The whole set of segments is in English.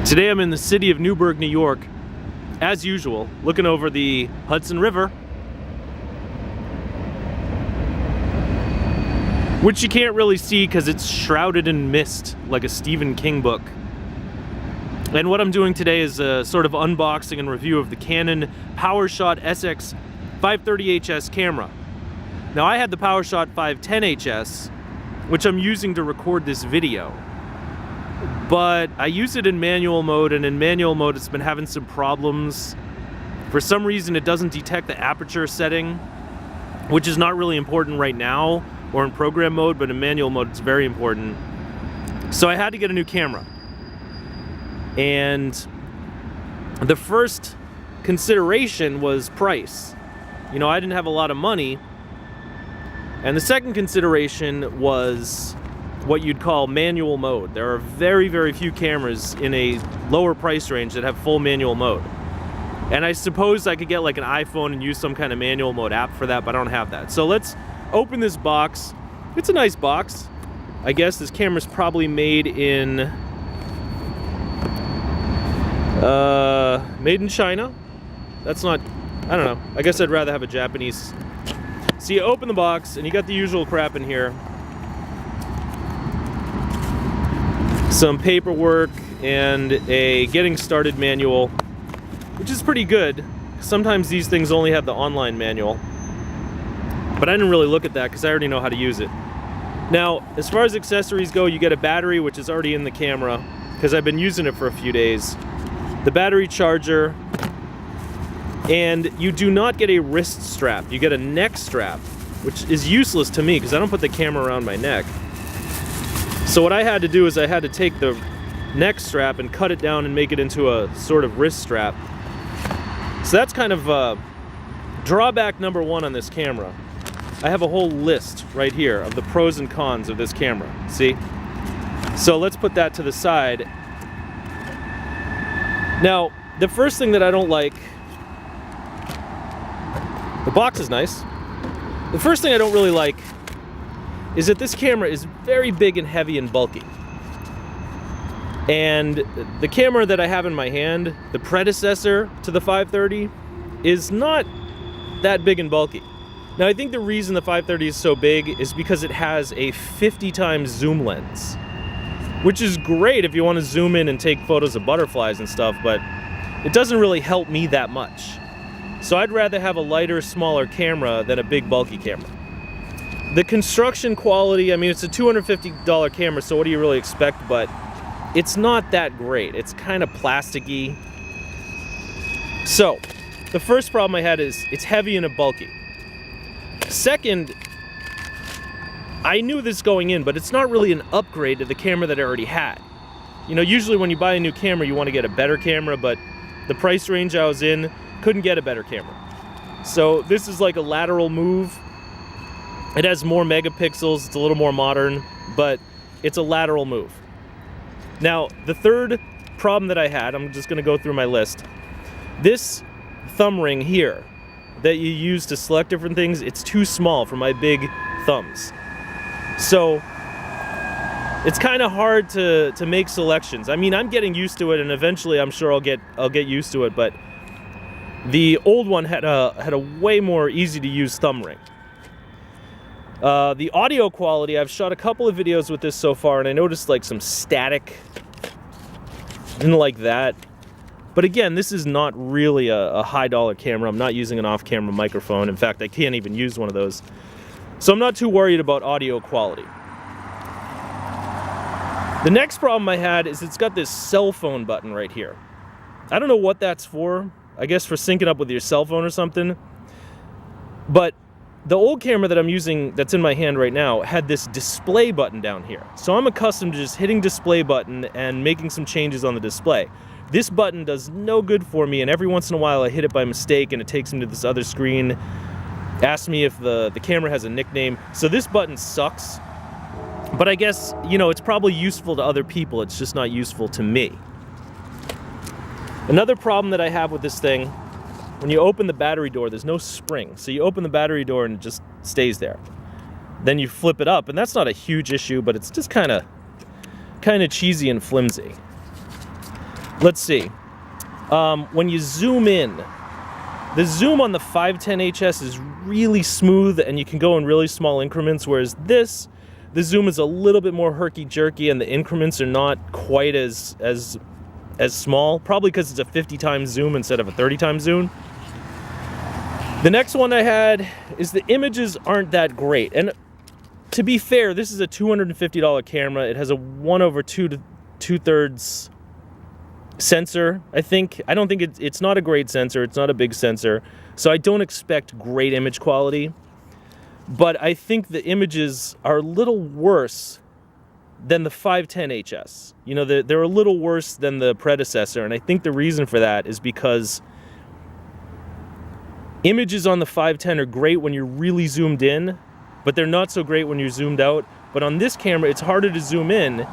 Today I'm in the city of Newburgh, New York, as usual, looking over the Hudson River, which you can't really see because it's shrouded in mist like a Stephen King book. And what I'm doing today is a sort of unboxing and review of the Canon PowerShot SX530HS camera. Now I had the PowerShot 510HS, which I'm using to record this video. But I use it in manual mode, and in manual mode it's been having some problems. For some reason it doesn't detect the aperture setting, which is not really important right now or in program mode, but in manual mode it's very important. So I had to get a new camera. And the first consideration was price. You know, I didn't have a lot of money. And the second consideration was what you'd call manual mode. There are very, very few cameras in a lower price range that have full manual mode. And I suppose I could get like an iPhone and use some kind of manual mode app for that, but I don't have that. So let's open this box. It's a nice box. I guess this camera's probably made in China. That's not, I don't know. I guess I'd rather have a Japanese. So you open the box and you got the usual crap in here. Some paperwork and a getting started manual, which is pretty good. Sometimes these things only have the online manual, but I didn't really look at that because I already know how to use it. Now, as far as accessories go, you get a battery, which is already in the camera because I've been using it for a few days. The battery charger, and you do not get a wrist strap. You get a neck strap, which is useless to me because I don't put the camera around my neck. So what I had to do is I had to take the neck strap and cut it down and make it into a sort of wrist strap. So that's kind of drawback number one on this camera. I have a whole list right here of the pros and cons of this camera, see? So let's put that to the side. Now, the first thing that I don't like, the box is nice. The first thing I don't really like is that this camera is very big and heavy and bulky. And the camera that I have in my hand, the predecessor to the 530, is not that big and bulky. Now I think the reason the 530 is so big is because it has a 50 times zoom lens, which is great if you want to zoom in and take photos of butterflies and stuff, but it doesn't really help me that much. So I'd rather have a lighter, smaller camera than a big, bulky camera. The construction quality, I mean, it's a $250 camera, so what do you really expect? But it's not that great. It's kind of plasticky. So, the first problem I had is it's heavy and bulky. Second, I knew this going in, but it's not really an upgrade to the camera that I already had. You know, usually when you buy a new camera, you want to get a better camera, but the price range I was in, couldn't get a better camera. So this is like a lateral move. It has more megapixels, it's a little more modern, but it's a lateral move. Now, the third problem that I had, I'm just gonna go through my list. This thumb ring here that you use to select different things, it's too small for my big thumbs. So it's kind of hard to make selections. I mean, I'm getting used to it, and eventually I'm sure I'll get used to it, but the old one had a way more easy to use thumb ring. The audio quality, I've shot a couple of videos with this so far, and I noticed like some static. Didn't like that. But again, this is not really a high-dollar camera. I'm not using an off-camera microphone. In fact, I can't even use one of those. So I'm not too worried about audio quality. The next problem I had is it's got this cell phone button right here. I don't know what that's for. I guess for syncing up with your cell phone or something. But the old camera that I'm using that's in my hand right now had this display button down here. So I'm accustomed to just hitting display button and making some changes on the display. This button does no good for me, and every once in a while I hit it by mistake and it takes me to this other screen. Asks me if the camera has a nickname. So this button sucks. But I guess, you know, it's probably useful to other people. It's just not useful to me. Another problem that I have with this thing, when you open the battery door, there's no spring. So you open the battery door and it just stays there. Then you flip it up, and that's not a huge issue, but it's just kind of cheesy and flimsy. let's see. When you zoom in, the zoom on the 510HS is really smooth and you can go in really small increments, whereas this, the zoom is a little bit more herky-jerky and the increments are not quite as small, probably because it's a 50 times zoom instead of a 30 times zoom. The next one I had is the images aren't that great. And to be fair, this is a $250 camera. It has a 1/2 to 2/3 sensor, I think. I don't think it's not a great sensor. It's not a big sensor. So I don't expect great image quality. But I think the images are a little worse than the 510HS. You know, they're a little worse than the predecessor. And I think the reason for that is because images on the 510 are great when you're really zoomed in, but they're not so great when you're zoomed out. But on this camera, it's harder to zoom in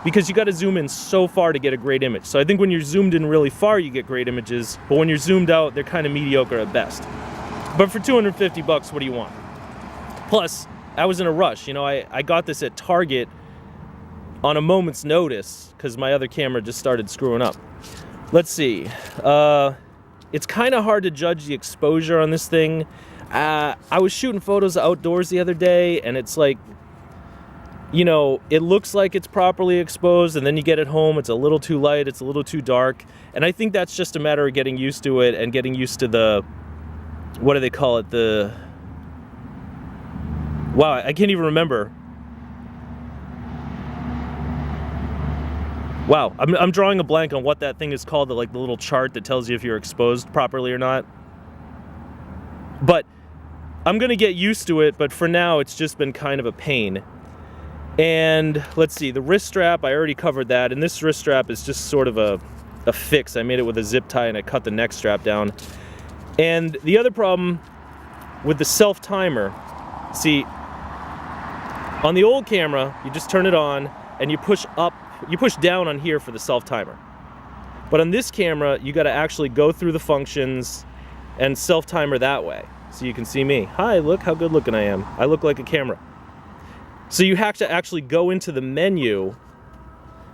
because you got to zoom in so far to get a great image. So I think when you're zoomed in really far, you get great images, but when you're zoomed out, they're kind of mediocre at best. But for 250 bucks, what do you want? Plus, I was in a rush. You know, I got this at Target on a moment's notice because my other camera just started screwing up. Let's see. It's kind of hard to judge the exposure on this thing. I was shooting photos outdoors the other day, and it's like, you know, it looks like it's properly exposed, and then you get it home, it's a little too light, it's a little too dark. And I think that's just a matter of getting used to it and getting used to the, what do they call it? Wow, I can't even remember. Wow, I'm drawing a blank on what that thing is called, the little chart that tells you if you're exposed properly or not. But I'm gonna get used to it, but for now it's just been kind of a pain. And let's see, the wrist strap, I already covered that, and this wrist strap is just sort of a fix. I made it with a zip tie and I cut the neck strap down. And the other problem with the self-timer, see, on the old camera, you just turn it on and you push down on here for the self-timer. But on this camera, you gotta actually go through the functions and self-timer that way. So you can see me. Hi, look how good looking I am. I look like a camera. So you have to actually go into the menu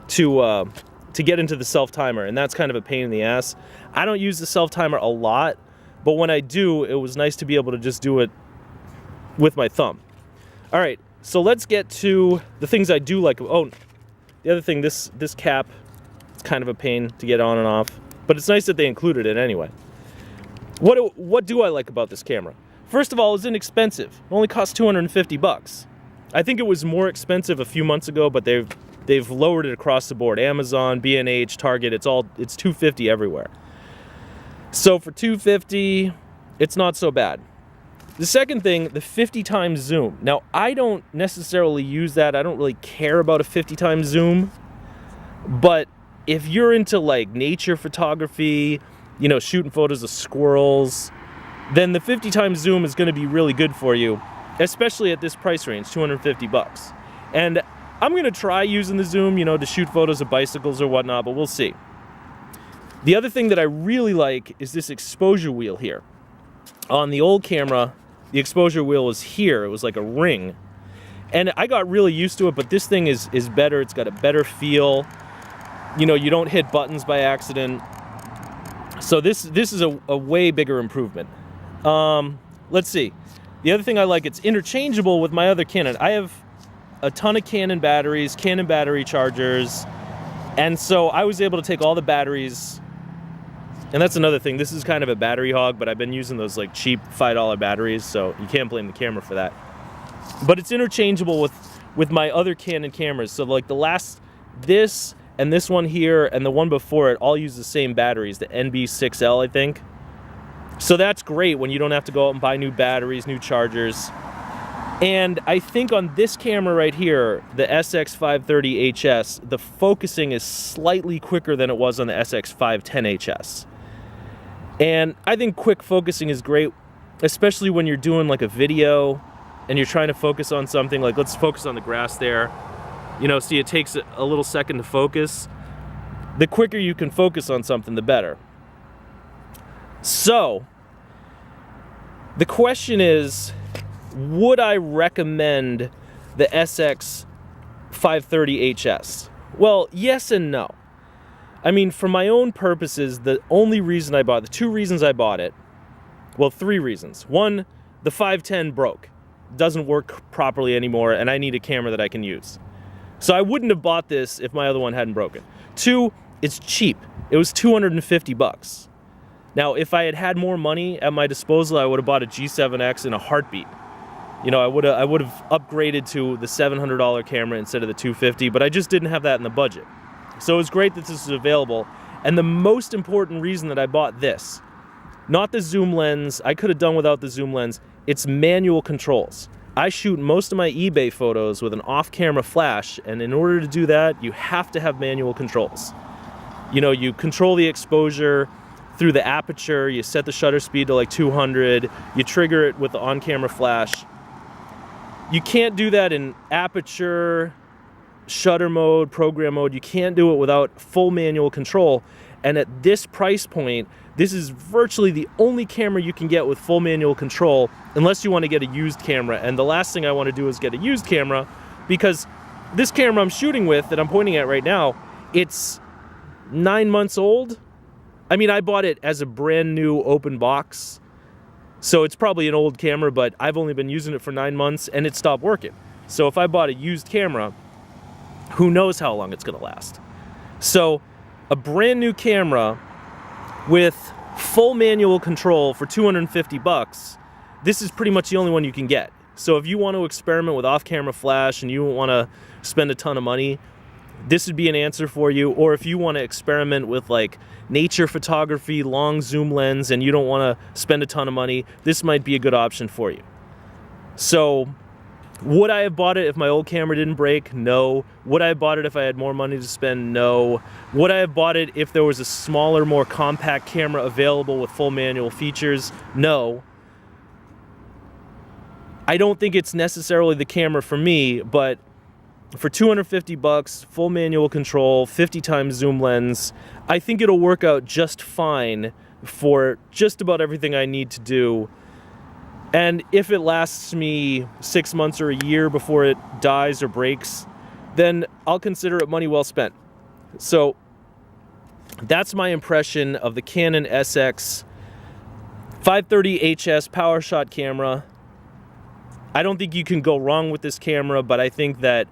to get into the self-timer, and that's kind of a pain in the ass. I don't use the self-timer a lot, but when I do, it was nice to be able to just do it with my thumb. All right, so let's get to the things I do like. Oh, the other thing, this cap, it's kind of a pain to get on and off, but it's nice that they included it anyway. What do I like about this camera? First of all, it's inexpensive. It only costs 250 bucks. I think it was more expensive a few months ago, but they've lowered it across the board. Amazon, B&H, Target, it's $250 everywhere. So for $250, it's not so bad. The second thing, the 50 times zoom. Now, I don't necessarily use that. I don't really care about a 50 times zoom. But if you're into like nature photography, you know, shooting photos of squirrels, then the 50 times zoom is going to be really good for you, especially at this price range, 250 bucks. And I'm going to try using the zoom, you know, to shoot photos of bicycles or whatnot, but we'll see. The other thing that I really like is this exposure wheel here. On the old camera, the exposure wheel was here. It was like a ring. And I got really used to it, but this thing is better. It's got a better feel. You know, you don't hit buttons by accident. So this is a way bigger improvement. Let's see. The other thing I like, it's interchangeable with my other Canon. I have a ton of Canon batteries, Canon battery chargers, and so I was able to take all the batteries, and that's another thing. This is kind of a battery hog, but I've been using those like cheap $5 batteries, so you can't blame the camera for that. But it's interchangeable with my other Canon cameras. So like this and this one here and the one before it all use the same batteries, the NB6L, I think. So that's great when you don't have to go out and buy new batteries, new chargers. And I think on this camera right here, the SX530 HS, the focusing is slightly quicker than it was on the SX510 HS. And I think quick focusing is great, especially when you're doing like a video and you're trying to focus on something. Like, let's focus on the grass there. You know, see, it takes a little second to focus. The quicker you can focus on something, the better. So, the question is, would I recommend the SX530 HS? Well, yes and no. I mean, for my own purposes, the only reason I bought, the two reasons I bought it, well, three reasons. One, the 510 broke. Doesn't work properly anymore, and I need a camera that I can use. So I wouldn't have bought this if my other one hadn't broken. Two, it's cheap. It was $250. Now, if I had had more money at my disposal, I would have bought a G7X in a heartbeat. You know, I would have upgraded to the $700 camera instead of the $250, but I just didn't have that in the budget. So it was great that this is available. And the most important reason that I bought this, not the zoom lens, I could have done without the zoom lens, it's manual controls. I shoot most of my eBay photos with an off-camera flash, and in order to do that, you have to have manual controls. You know, you control the exposure through the aperture, you set the shutter speed to like 200, you trigger it with the on-camera flash. You can't do that in aperture, shutter mode, program mode. You can't do it without full manual control. And at this price point, this is virtually the only camera you can get with full manual control, unless you want to get a used camera. And the last thing I want to do is get a used camera, because this camera I'm shooting with, that I'm pointing at right now, it's 9 months old. I mean, I bought it as a brand new open box, so it's probably an old camera, but I've only been using it for 9 months and it stopped working. So if I bought a used camera, who knows how long it's gonna last. So a brand new camera with full manual control for $250, this is pretty much the only one you can get. So if you want to experiment with off-camera flash and you don't want to spend a ton of money, this would be an answer for you. Or if you want to experiment with like nature photography, long zoom lens, and you don't want to spend a ton of money, this might be a good option for you. So would I have bought it if my old camera didn't break? No. Would I have bought it if I had more money to spend? No. Would I have bought it if there was a smaller, more compact camera available with full manual features? No. I don't think it's necessarily the camera for me, but for $250, full manual control, 50 times zoom lens, I think it'll work out just fine for just about everything I need to do. And if it lasts me 6 months or a year before it dies or breaks, then I'll consider it money well spent. So that's my impression of the Canon SX530 HS PowerShot camera. I don't think you can go wrong with this camera, but I think that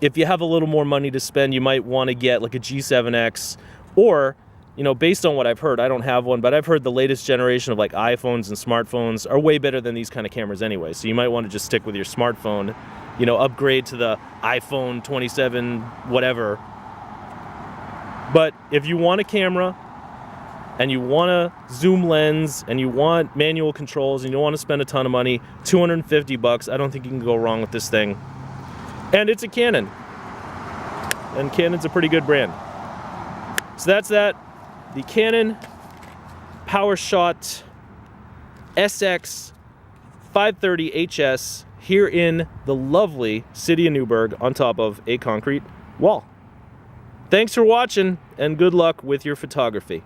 if you have a little more money to spend, you might want to get like a G7X, or, you know, based on what I've heard, I don't have one, but I've heard the latest generation of like iPhones and smartphones are way better than these kind of cameras anyway. So you might want to just stick with your smartphone, you know, upgrade to the iPhone 27, whatever. But if you want a camera and you want a zoom lens and you want manual controls and you don't want to spend a ton of money, $250, I don't think you can go wrong with this thing. And it's a Canon. And Canon's a pretty good brand. So that's that. The Canon PowerShot SX530 HS here in the lovely city of Newburgh on top of a concrete wall. Thanks for watching, and good luck with your photography.